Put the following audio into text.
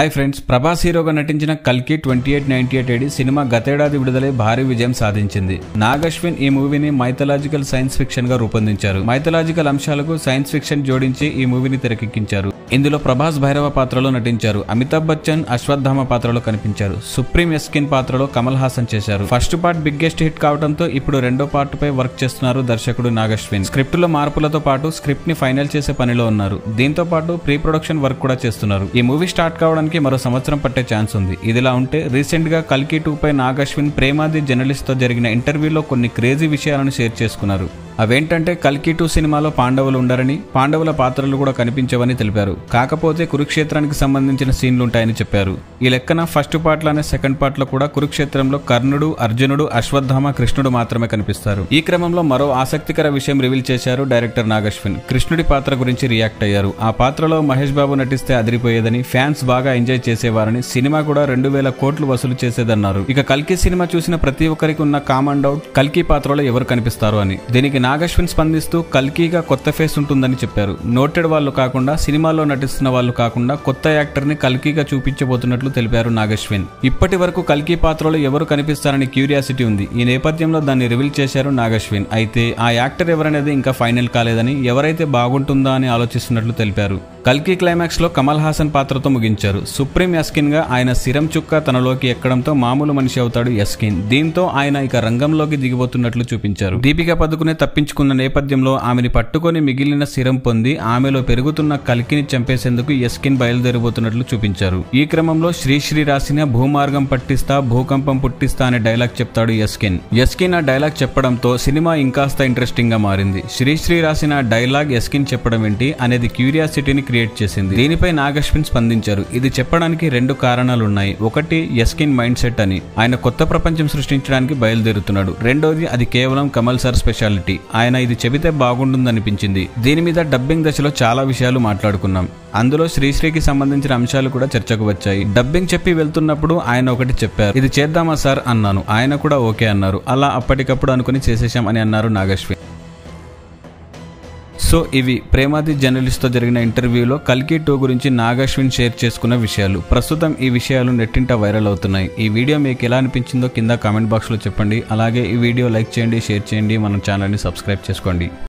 Hi friends, Prabhas హీరోగా నటించిన కల్కి 2898 AD సినిమా గతేడాది విడుదలై భారీ విజయం సాధించింది. నాగ్ అశ్విన్ ఈ మూవీని మైథలాజికల్ సైన్స్ ఫిక్షన్ గా రూపొందించారు. మైథలాజికల్ అంశాలకు సైన్స్ ఫిక్షన్ జోడించి ఈ మూవీని తెరకెక్కించారు. ఇందులో ప్రభాస్ భైరవ పాత్రలో నటించారు. అమితాబ్ బచ్చన్ అశ్వత్థామ పాత్రలో కనిపించారు. సుప్రీం ఎస్కిన్ పాత్రలో కమల్ హాసన్ చేశారు. ఫస్ట్ పార్ట్ బిగ్గెస్ట్ హిట్ కావడంతో ఇప్పుడు రెండో పార్ట్ పై వర్క్ చేస్తున్నారు దర్శకుడు నాగ్ అశ్విన్. స్క్రిప్ట్ లో మార్పులతో పాటు స్క్రిప్ట్ ని ఫైనల్ చేసే పనిలో ఉన్నారు. దీంతో పాటు ప్రీ ప్రొడక్షన్ వర్క్ కూడా చేస్తున్నారు. ఈ మూవీ స్టార్ట్ కావడానికి మరో సంవత్సరం పట్టే ఛాన్స్ ఉంది. ఇదిలా ఉంటే రీసెంట్ గా కల్కి 2 పై నాగ్ అశ్విన్ ప్రేమాది జర్నలిస్ట్ తో జరిగిన ఇంటర్వ్యూలో కొన్ని క్రేజీ విషయాలను షేర్ చేసుకున్నారు. అవేంటంటే కల్కి 2 సినిమాలో పాండవులు ఉండరని, పాండవుల పాత్రలు కూడా కనిపించవని తెలిపారు. కాకపోతే కురుక్షేత్రానికి సంబంధించిన సీన్లు ఉంటాయని చెప్పారు. ఈ లెక్కన ఫస్ట్ పార్ట్ లోనే సెకండ్ పార్ట్ లో కూడా కురుక్షేత్రంలో కర్ణుడు, అర్జునుడు, అశ్వత్థామ, కృష్ణుడు మాత్రమే కనిపిస్తారు. ఈ క్రమంలో మరో ఆసక్తికర విషయం రివీల్ చేశారు డైరెక్టర్ నాగ్ అశ్విన్. కృష్ణుడి పాత్ర గురించి రియాక్ట్ అయ్యారు. ఆ పాత్రలో మహేష్ బాబు నటిస్తే అదిరిపోయేదని, ఫ్యాన్స్ బాగా ఎంజాయ్ చేసేవారని, సినిమా కూడా 2000 కోట్లు వసూలు చేసేదన్నారు. ఇక కల్కి సినిమా చూసిన ప్రతి ఒక్కరికి ఉన్న కామన్ డౌట్ కల్కి పాత్రలో ఎవరు కనిపిస్తారు అని. దీనికి నాగ్ అశ్విన్ స్పందిస్తూ కల్కిగా కొత్త ఫేస్ ఉంటుందని చెప్పారు. నోటెడ్ వాళ్ళు కాకుండా, సినిమాలో నటిస్తున్న వాళ్ళు కాకుండా కొత్త యాక్టర్ ని కల్కిగా చూపించబోతున్నట్లు తెలిపారు నాగ్ అశ్విన్. ఇప్పటి వరకు కల్కి పాత్రలో ఎవరు కనిపిస్తారని క్యూరియాసిటీ ఉంది. ఈ నేపథ్యంలో దాన్ని రివీల్ చేశారు నాగ్ అశ్విన్. అయితే ఆ యాక్టర్ ఎవరనేది ఇంకా ఫైనల్ కాలేదని, ఎవరైతే బాగుంటుందా అని ఆలోచిస్తున్నట్లు తెలిపారు. కల్కి క్లైమాక్స్ లో కమల్ హాసన్ పాత్రతో ముగించారు. సుప్రీం ఎస్కిన్ గా ఆయన సిరం చుక్క తనలోకి ఎక్కడంతో మామూలు మనిషి అవుతాడు ఎస్కిన్. దీంతో ఆయన ఇక రంగంలోకి దిగిపోతున్నట్లు చూపించారు. దీపికా పదుకునే తప్పించుకున్న నేపథ్యంలో ఆమెని పట్టుకొని మిగిలిన సిరం పొంది ఆమెలో పెరుగుతున్న కల్కిని చంపేసేందుకు ఎస్కిన్ బయలుదేరిపోతున్నట్లు చూపించారు. ఈ క్రమంలో శ్రీశ్రీ రాసిన భూమార్గం పట్టిస్తా భూకంపం పుట్టిస్తా అనే డైలాగ్ చెప్తాడు ఎస్కిన్. ఎస్కిన్ ఆ డైలాగ్ చెప్పడంతో సినిమా ఇంకాస్త ఇంట్రెస్టింగ్ గా మారింది. శ్రీశ్రీ రాసిన డైలాగ్ ఎస్కిన్ చెప్పడం ఏంటి అనేది క్యూరియాసిటీని క్రియేట్ చేసింది. దీనిపై నాగ్ అశ్విన్ స్పందించారు. ఇది చెప్పడానికి 2 కారణాలున్నాయి. ఒకటి, ఎస్కిన్ మైండ్ సెట్ అని, ఆయన కొత్త ప్రపంచం సృష్టించడానికి బయలుదేరుతున్నాడు. రెండోది, అది కేవలం కమల్ సార్ స్పెషాలిటీ, ఆయన ఇది చెబితే బాగుంటుందనిపించింది. దీని మీద డబ్బింగ్ దశలో చాలా విషయాలు మాట్లాడుకున్నాం. అందులో శ్రీశ్రీకి సంబంధించిన అంశాలు కూడా చర్చకు వచ్చాయి. డబ్బింగ్ చెప్పి వెళ్తున్నప్పుడు ఆయన ఒకటి చెప్పారు, ఇది చేద్దామా సార్ అన్నాను. ఆయన కూడా ఓకే అన్నారు. అలా అప్పటికప్పుడు అనుకుని చేసేశాం అని అన్నారు నాగ్ అశ్విన్. సో ఇవి ప్రేమాది జర్నలిస్ట్ తో జరిగిన ఇంటర్వ్యూలో కల్కి 2 గురించి నాగ్ అశ్విన్ షేర్ చేసుకున్న విషయాలు. ప్రస్తుతం ఈ విషయాలు నెట్టింట వైరల్ అవుతున్నాయి. ఈ వీడియో మీకు ఎలా అనిపించిందో కింద కామెంట్ బాక్స్ లో చెప్పండి. అలాగే ఈ వీడియో లైక్ చేయండి, షేర్ చేయండి, మన ఛానల్ ని సబ్స్క్రైబ్ చేసుకోండి.